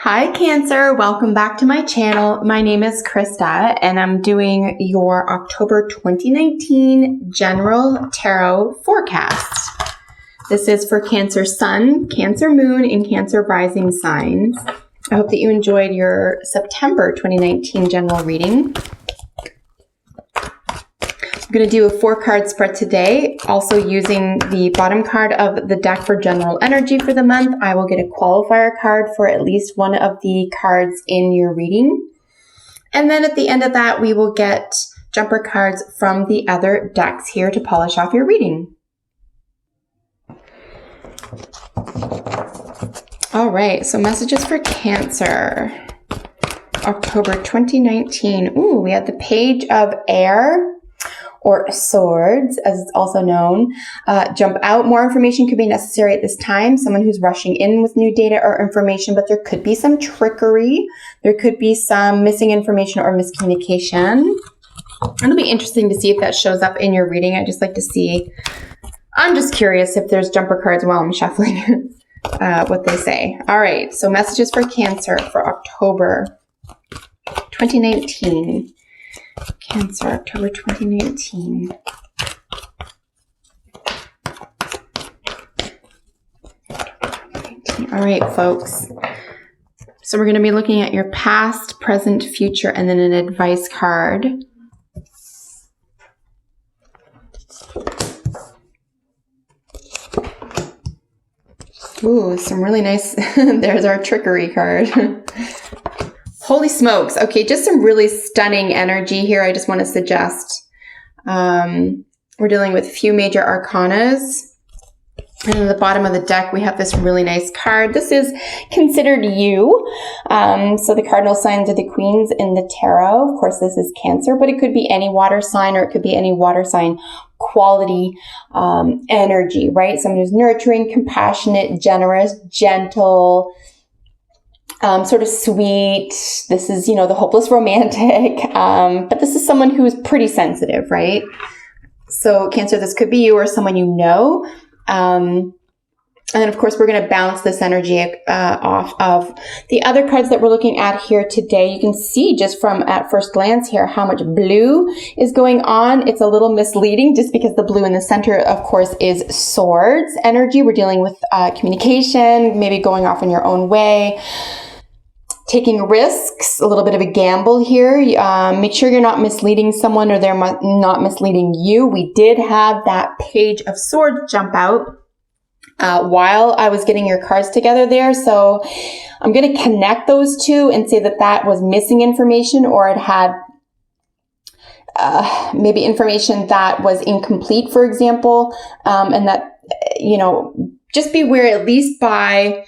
Hi Cancer, welcome back to my channel. My name is Krista and I'm doing your October 2019 General Tarot Forecast. This is for Cancer Sun, Cancer Moon, and Cancer Rising signs. I hope that you enjoyed your September 2019 general reading. I'm going to do a 4-card spread today, also using the bottom card of the deck for general energy for the month. I will get a qualifier card for at least one of the cards in your reading. And then at the end of that, we will get jumper cards from the other decks here to polish off your reading. All right, so messages for Cancer. October 2019. Ooh, we have the Page of Air, or Swords, as it's also known. Jump out. More information could be necessary at this time. Someone who's rushing in with new data or information, but there could be some trickery. There could be some missing information or miscommunication. It'll be interesting to see if that shows up in your reading. I just like to see. I'm just curious if there's jumper cards while I'm shuffling what they say. All right, so messages for Cancer for October 2019. Cancer, October 2019. All right, folks. So we're going to be looking at your past, present, future, and then an advice card. Ooh, some really nice, there's our trickery card. Holy smokes. Okay, just some really stunning energy here. I just want to suggest we're dealing with a few major arcanas. And at the bottom of the deck, we have this really nice card. This is considered you. So the cardinal signs are the queens in the tarot. Of course, this is Cancer, but it could be any water sign or it could be any water sign quality energy, right? Someone who's nurturing, compassionate, generous, gentle, sort of sweet. This is, you know, the hopeless romantic. But this is someone who is pretty sensitive, right? So Cancer, this could be you or someone you know. And then, of course, we're going to bounce this energy off of the other cards that we're looking at here today. You can see just from at first glance here how much blue is going on. It's a little misleading just because the blue in the center, of course, is Swords energy. We're dealing with communication, maybe going off in your own way. Taking risks, a little bit of a gamble here. Make sure you're not misleading someone or they're not misleading you. We did have that Page of Swords jump out while I was getting your cards together there. So I'm going to connect those two and say that that was missing information, or it had maybe information that was incomplete, for example, and that, you know, just beware at least by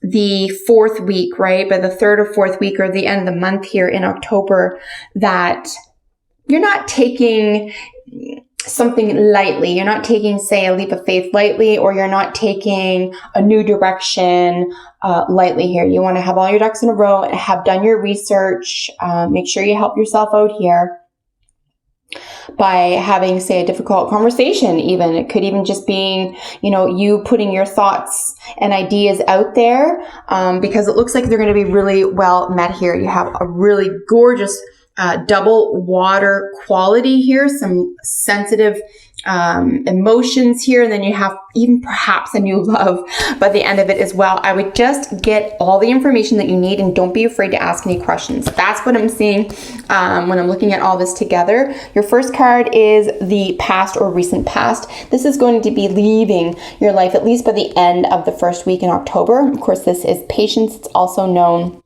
the 4th week, right? By the 3rd or 4th week or the end of the month here in October, that you're not taking something lightly. You're not taking, say, a leap of faith lightly, or you're not taking a new direction lightly here. You want to have all your ducks in a row and have done your research. Make sure you help yourself out here by having, say, a difficult conversation even. It could even just be, you know, you putting your thoughts and ideas out there because it looks like they're going to be really well met here. You have a really gorgeous double water quality here, some sensitive emotions here, and then you have even perhaps a new love by the end of it as well. I would just get all the information that you need and don't be afraid to ask any questions. That's what I'm seeing when I'm looking at all this together. Your first card is the past or recent past. This is going to be leaving your life at least by the end of the 1st week in October. Of course, this is Patience. It's also known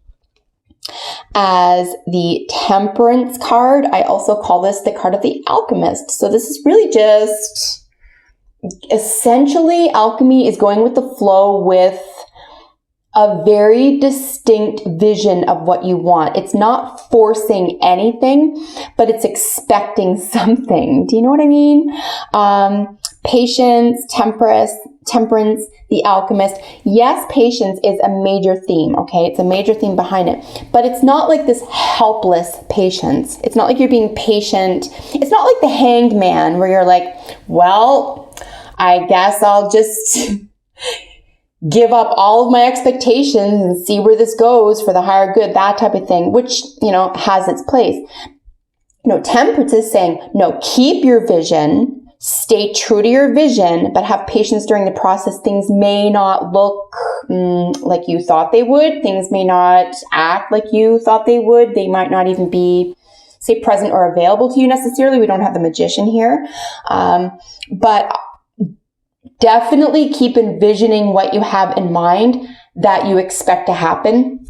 as the Temperance card. I also call this the card of the Alchemist. So this is really just essentially alchemy is going with the flow with a very distinct vision of what you want. It's not forcing anything, but it's expecting something. Do you know what I mean? Patience, temperance, the alchemist. Yes, patience is a major theme, okay? It's a major theme behind it. But it's not like this helpless patience. It's not like you're being patient. It's not like the Hanged Man where you're like, well, I guess I'll just give up all of my expectations and see where this goes for the higher good, that type of thing, which, has its place. Temperance is saying, no, keep your vision, stay true to your vision, but have patience during the process. Things may not look like you thought they would. Things may not act like you thought they would. They might not even be, say, present or available to you necessarily. We don't have the magician here. But definitely keep envisioning what you have in mind that you expect to happen,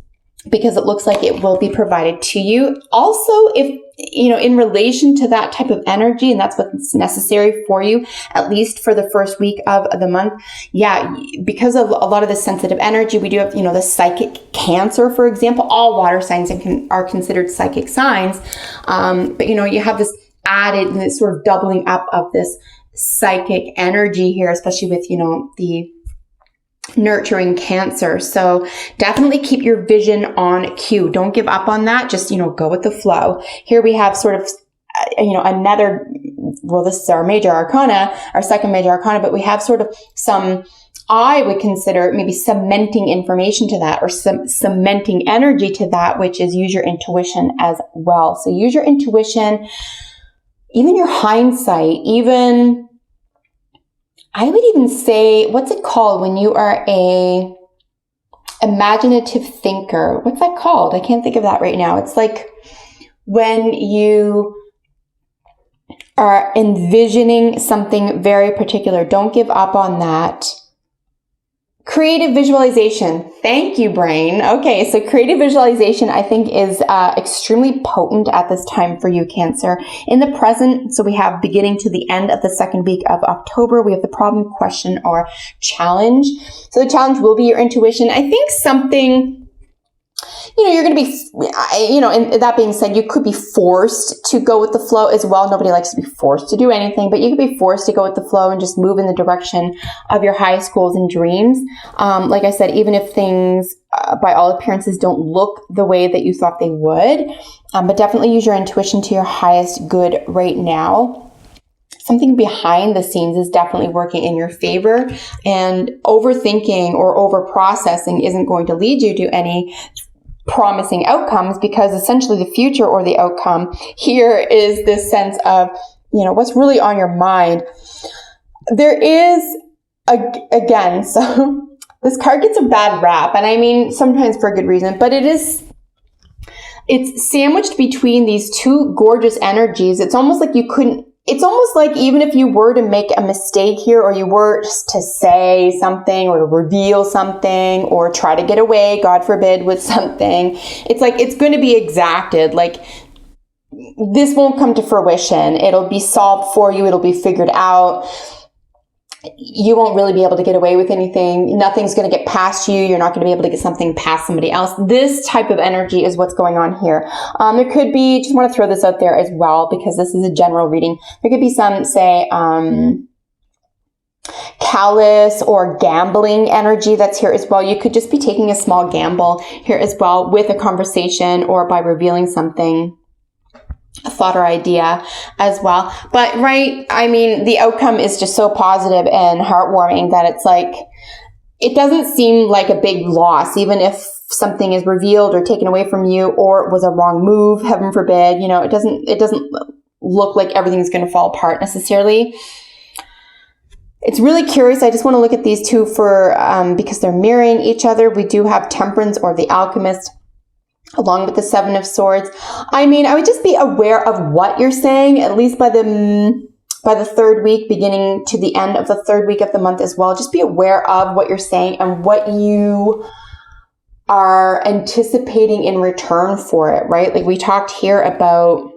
because it looks like it will be provided to you. Also, if, in relation to that type of energy, and that's what's necessary for you, at least for the first week of the month. Yeah, because of a lot of the sensitive energy, we do have, the psychic Cancer, for example. All water signs are considered psychic signs. But, you have this added, this sort of doubling up of this psychic energy here, especially with, the nurturing Cancer. So definitely keep your vision on cue. Don't give up on that. Just, go with the flow. Here we have sort of, another, well, this is our major arcana, our second major arcana, but we have sort of some, I would consider maybe cementing information to that, or some cementing energy to that, which is use your intuition as well. So use your intuition, even your hindsight, even, I would even say, what's it called when you are a imaginative thinker? What's that called? I can't think of that right now. It's like when you are envisioning something very particular. Don't give up on that. Creative visualization. Thank you, brain. Okay, so creative visualization, I think, is extremely potent at this time for you, Cancer. In the present, so we have beginning to the end of the second week of October, we have the problem, question, or challenge. So the challenge will be your intuition. I think something, you're going to be, and that being said, you could be forced to go with the flow as well. Nobody likes to be forced to do anything, but you could be forced to go with the flow and just move in the direction of your highest goals and dreams. Like I said, even if things, by all appearances, don't look the way that you thought they would, but definitely use your intuition to your highest good right now. Something behind the scenes is definitely working in your favor, and overthinking or over-processing isn't going to lead you to any promising outcomes, because essentially the future or the outcome here is this sense of, what's really on your mind. There is, again, so this card gets a bad rap, and I mean, sometimes for a good reason, but it's sandwiched between these two gorgeous energies. It's almost like it's almost like even if you were to make a mistake here, or you were just to say something or to reveal something or try to get away, God forbid, with something, it's like it's going to be exacted. Like, this won't come to fruition. It'll be solved for you. It'll be figured out. You won't really be able to get away with anything. Nothing's going to get past you. You're not going to be able to get something past somebody else. This type of energy is what's going on here. There could be, just want to throw this out there as well, because this is a general reading. There could be some, say, callous or gambling energy that's here as well. You could just be taking a small gamble here as well with a conversation or by revealing something, a thought or idea as well. But the outcome is just so positive and heartwarming that it's like, it doesn't seem like a big loss, even if something is revealed or taken away from you, or it was a wrong move, heaven forbid. It doesn't look like everything's going to fall apart necessarily. It's really curious. I just want to look at these two for because they're mirroring each other. We do have Temperance or the Alchemist along with the Seven of Swords. I would just be aware of what you're saying, at least by the third week, beginning to the end of the third week of the month as well. Just be aware of what you're saying and what you are anticipating in return for it, right? Like we talked here about,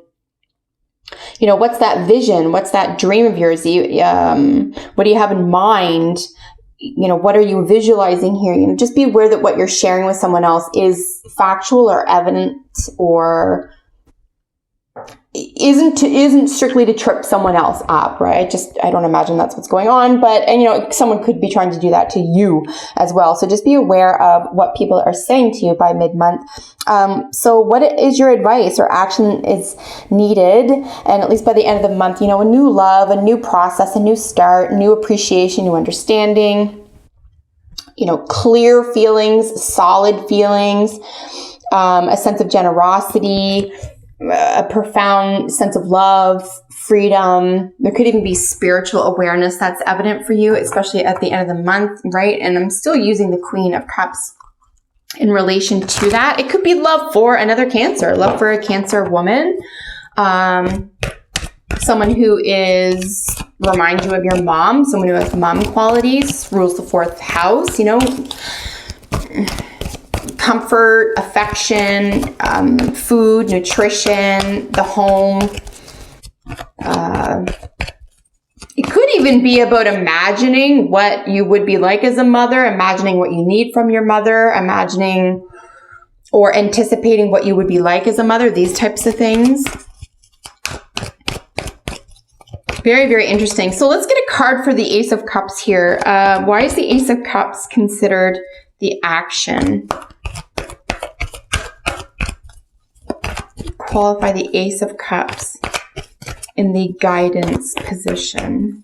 what's that vision? What's that dream of yours? What do you have in mind? What are you visualizing here? Just be aware that what you're sharing with someone else is factual or evident, or isn't strictly to trip someone else up, right? I don't imagine that's what's going on, but, someone could be trying to do that to you as well. So just be aware of what people are saying to you by mid-month. So what is your advice or action is needed? And at least by the end of the month, a new love, a new process, a new start, new appreciation, new understanding. clear feelings, solid feelings, a sense of generosity, a profound sense of love, freedom. There could even be spiritual awareness that's evident for you, especially at the end of the month, right? And I'm still using the Queen of Cups in relation to that. It could be love for another Cancer, love for a Cancer woman, someone who reminds you of your mom, someone who has mom qualities, rules the 4th house, comfort, affection, food, nutrition, the home. It could even be about imagining what you would be like as a mother, imagining what you need from your mother, imagining or anticipating what you would be like as a mother, these types of things. Very, very interesting. So let's get a card for the Ace of Cups here. Why is the Ace of Cups considered the action? Qualify the Ace of Cups in the guidance position.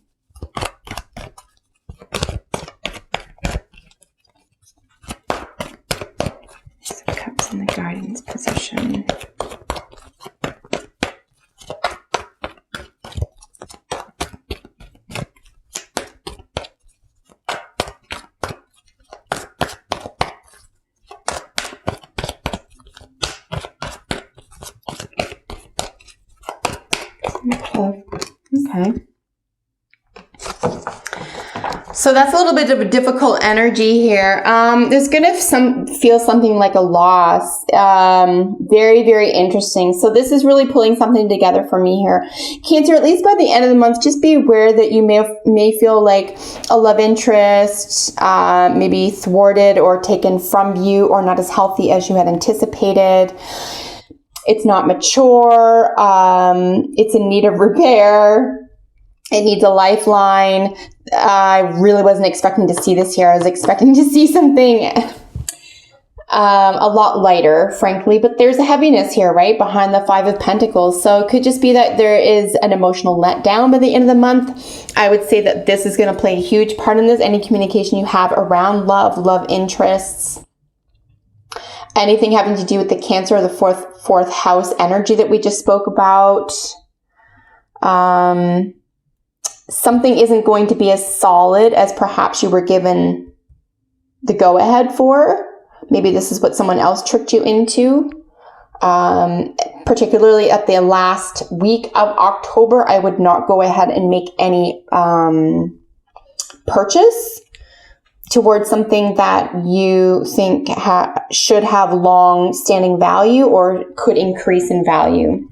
Ace of Cups in the guidance position. Okay. So that's a little bit of a difficult energy here. There's going to feel something like a loss. Very, very interesting. So this is really pulling something together for me here. Cancer, at least by the end of the month, just be aware that you may feel like a love interest, maybe thwarted or taken from you, or not as healthy as you had anticipated. It's not mature. It's in need of repair. It needs a lifeline. I really wasn't expecting to see this here. I was expecting to see something a lot lighter, frankly, but there's a heaviness here, right, behind the 5 of Pentacles. So it could just be that there is an emotional letdown by the end of the month. I would say that this is going to play a huge part in this. Any communication you have around love interests, anything having to do with the Cancer or the fourth house energy that we just spoke about. Something isn't going to be as solid as perhaps you were given the go-ahead for. Maybe this is what someone else tricked you into. Particularly at the last week of October, I would not go ahead and make any purchase towards something that you think should have long-standing value or could increase in value.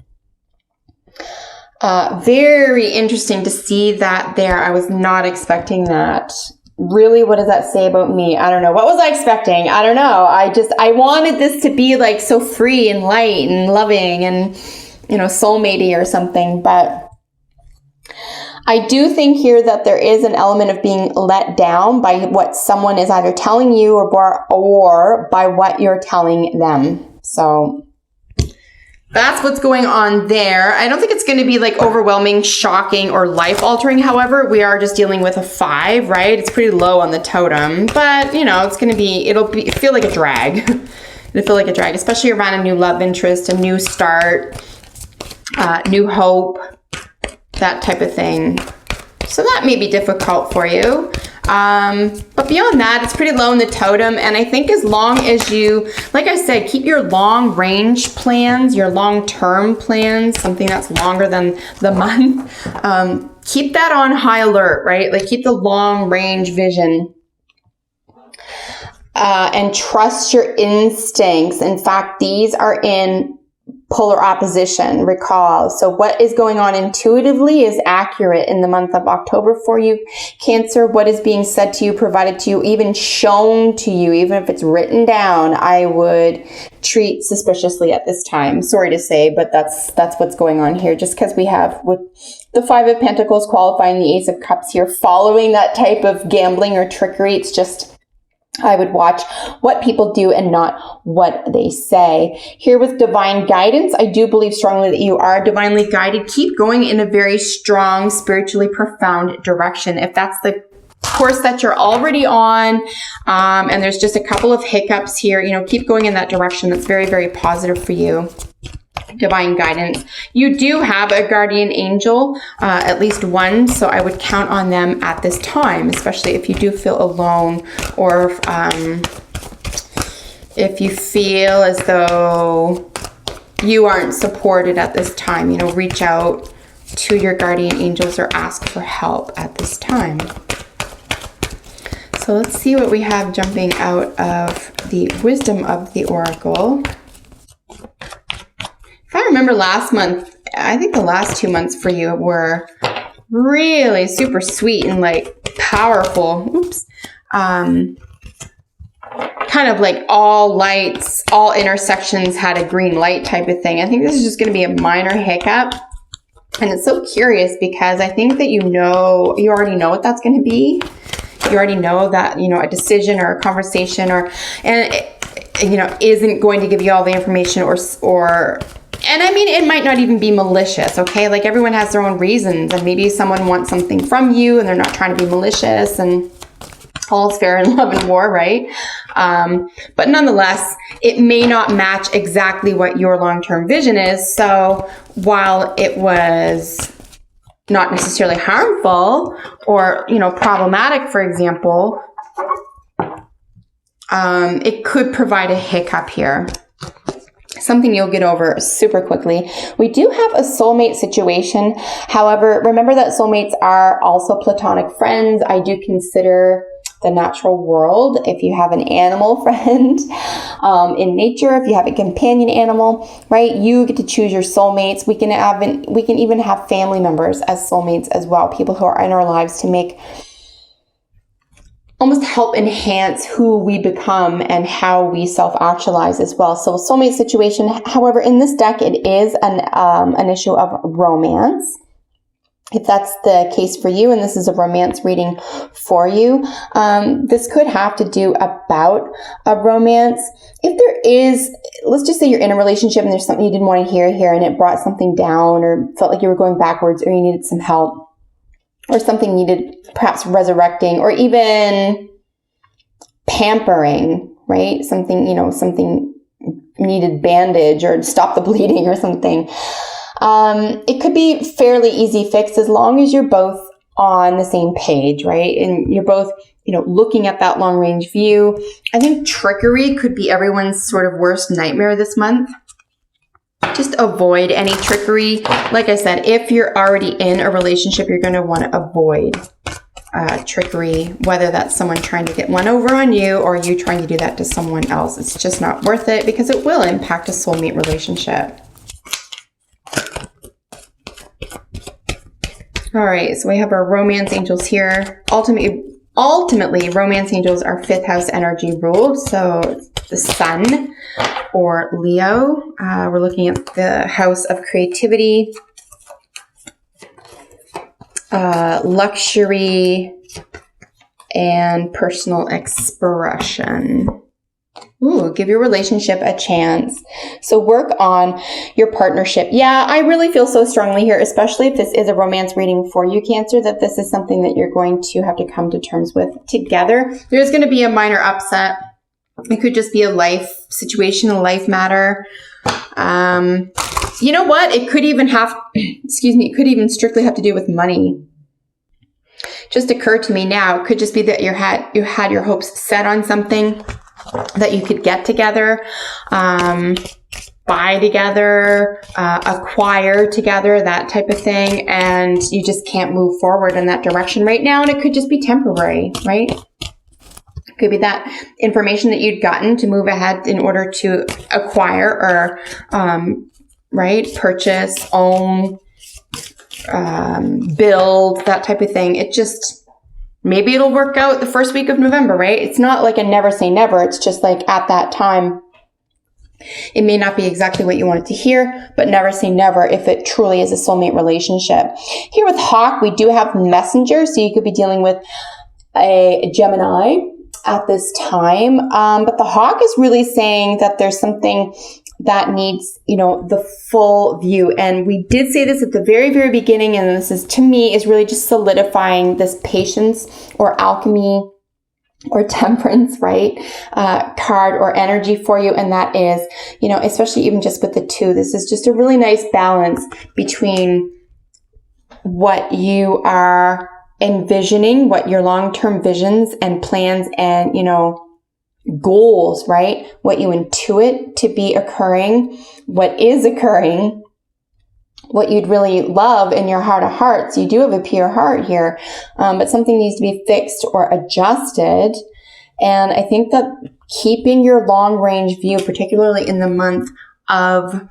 Very interesting to see that there. I was not expecting that. Really, what does that say about me? I don't know. What was I expecting? I don't know. I wanted this to be like so free and light and loving and, soulmatey or something. But I do think here that there is an element of being let down by what someone is either telling you or by what you're telling them. So that's what's going on there. I don't think it's going to be like overwhelming, shocking, or life-altering. However, we are just dealing with a 5, right? It's pretty low on the totem, but it's going to be, it'll feel like a drag. It'll feel like a drag, especially around a new love interest, a new start, new hope, that type of thing. So that may be difficult for you. But beyond that, it's pretty low in the totem. And I think as long as you, like I said, keep your long range plans, your long-term plans, something that's longer than the month, keep that on high alert, right? Like keep the long range vision. And trust your instincts. In fact, these are in polar opposition, recall. So what is going on intuitively is accurate in the month of October for you, Cancer. What is being said to you, provided to you, even shown to you, even if it's written down, I would treat suspiciously at this time. Sorry to say, but that's what's going on here. Just because we have with the 5 of Pentacles qualifying the Ace of Cups here, following that type of gambling or trickery, it's just, I would watch what people do and not what they say. Here with divine guidance, I do believe strongly that you are divinely guided. Keep going in a very strong, spiritually profound direction. If that's the course that you're already on. And there's just a couple of hiccups here. You know, keep going in that direction. That's very, very positive for you. Divine guidance. You do have a guardian angel, at least one, so I would count on them at this time, especially if you do feel alone, or if you feel as though you aren't supported at this time. You know, reach out to your guardian angels or ask for help at this time. So let's see what we have jumping out of the wisdom of the oracle. If I remember last month, I think the last 2 months for you were really super sweet and like powerful. Oops. Kind of like all lights, all intersections had a green light type of thing. I think this is just going to be a minor hiccup. And it's so curious because I think that you already know what that's going to be. You already know that, you know, a decision or a conversation isn't going to give you all the information and I mean, it might not even be malicious, okay? Like everyone has their own reasons, and maybe someone wants something from you and they're not trying to be malicious, and all's fair in love and war, right? But nonetheless, it may not match exactly what your long-term vision is. So while it was not necessarily harmful or, you know, problematic, for example, it could provide a hiccup here. Something you'll get over super quickly. We do have a soulmate situation. However, remember that soulmates are also platonic friends. I do consider the natural world, if you have an animal friend in nature, if you have a companion animal, right? You get to choose your soulmates. We can even have family members as soulmates as well. People who are in our lives to almost help enhance who we become and how we self-actualize as well. So soulmate situation. However, in this deck, it is an issue of romance. If that's the case for you, and this is a romance reading for you, this could have to do about a romance. If there is, let's just say you're in a relationship and there's something you didn't want to hear here and it brought something down, or felt like you were going backwards, or you needed some help, or something needed perhaps resurrecting, or even pampering, right? Something needed bandage or stop the bleeding or something. It could be fairly easy fixed as long as you're both on the same page, right? And you're both, looking at that long range view. I think trickery could be everyone's sort of worst nightmare this month. Just avoid any trickery. Like I said, if you're already in a relationship, you're going to want to avoid trickery, whether that's someone trying to get one over on you or you trying to do that to someone else. It's just not worth it because it will impact a soulmate relationship. All right, so we have our romance angels here. Ultimately, romance angels are 5th house energy ruled. So the sun or Leo. We're looking at the house of creativity, luxury, and personal expression. Ooh, give your relationship a chance. So work on your partnership. Yeah, I really feel so strongly here, especially if this is a romance reading for you, Cancer, that this is something that you're going to have to come to terms with together. There's going to be a minor upset. It could just be a life situation, a life matter. You know what? It could even it could even strictly have to do with money. Just occurred to me now. It could just be that you had your hopes set on something that you could get together, buy together, acquire together, that type of thing. And you just can't move forward in that direction right now. And it could just be temporary, right? Could be that information that you'd gotten to move ahead in order to acquire or, purchase, own, build, that type of thing. It just, maybe it'll work out the first week of November, right? It's not like a never say never. It's just like at that time, it may not be exactly what you wanted to hear, but never say never if it truly is a soulmate relationship. Here with Hawk, we do have Messenger. So you could be dealing with a Gemini at this time. But the Hawk is really saying that there's something that needs, you know, the full view. And we did say this at the very, very beginning, and this is, to me, is really just solidifying this patience or alchemy or temperance, right, card or energy for you. And that is, you know, especially even just with the 2, this is just a really nice balance between what you are envisioning, what your long-term visions and plans and, you know, goals, right? What you intuit to be occurring, what is occurring, what you'd really love in your heart of hearts. You do have a pure heart here, but something needs to be fixed or adjusted. And I think that keeping your long-range view, particularly in the month of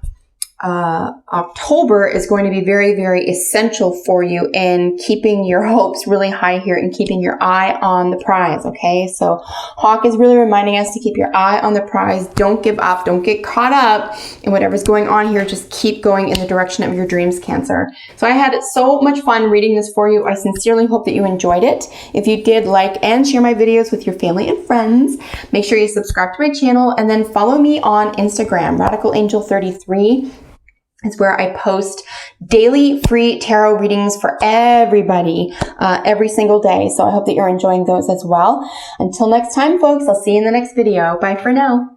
October, is going to be very, very essential for you in keeping your hopes really high here and keeping your eye on the prize. Okay, so Hawk is really reminding us to keep your eye on the prize. Don't give up. Don't get caught up in whatever's going on here. Just keep going in the direction of your dreams, Cancer. So I had so much fun reading this for you. I sincerely hope that you enjoyed it. If you did, like and share my videos with your family and friends. Make sure you subscribe to my channel and then follow me on Instagram, RadicalAngel33. It's where I post daily free tarot readings for everybody every single day. So I hope that you're enjoying those as well. Until next time, folks, I'll see you in the next video. Bye for now.